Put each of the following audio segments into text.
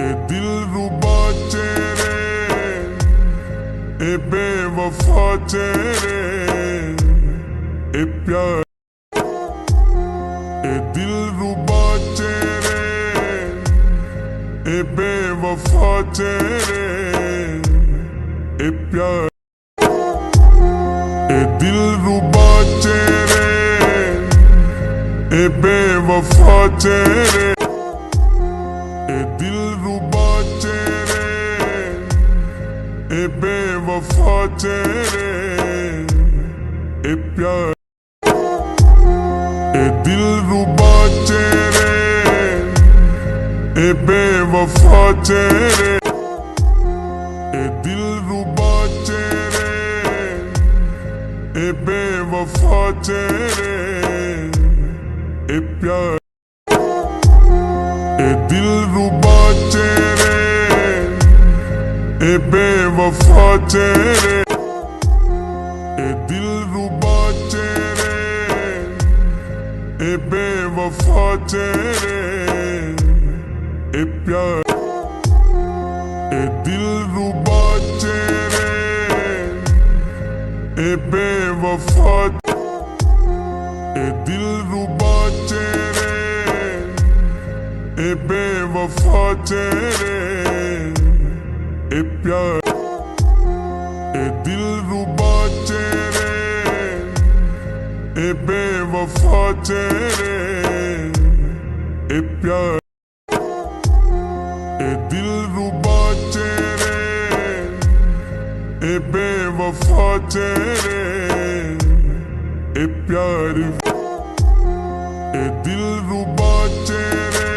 ए दिल रुबा चेहरे, ए बेवफा चेहरे, ए प्यार, ए दिल रुबा चेहरे, ए बेवफा चेहरे, ए प्यार, ए दिल रुबा चेहरे, ए बेवफा चेहरे, ए दिल रुबा चेहरे, ए बेवफा चेहरे, ए प्यार, ए दिल रुबा चेहरे, ए बेवफा चेहरे, ए दिल रुबा चेहरे, ए बेवफा चेहरे, ए प्यार, ए दिल रुबा चेहरे, ए बेवफा चेहरे, ए दिल रुबा चेहरे, ए बेवफा चेहरे, ए प्यार, ए दिल रुबा चेहरे, ए बेवफा, ए दिल रुबा चेहरे, ए बेवफा चेहरे, ए प्यार, ए दिल रुबा चेहरे, ए बेवफा चेहरे, ए प्यार, ए दिल रुबा चेहरे, ए बेवफा चेहरे, ए प्यार, ए दिल रुबा चेहरे,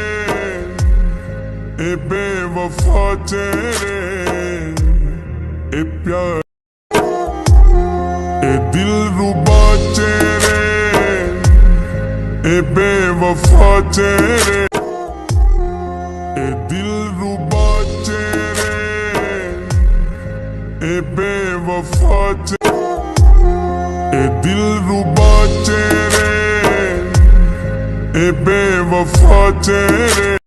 ए बेवफा चेहरे, ए प्यार, ए दिल रुबा चेहरे, ए बेवफा चेहरे, ए दिल रुबा चेहरे, ए बेवफा चेहरे, ए दिल रुबा चेहरे, ए बेवफा चेहरे,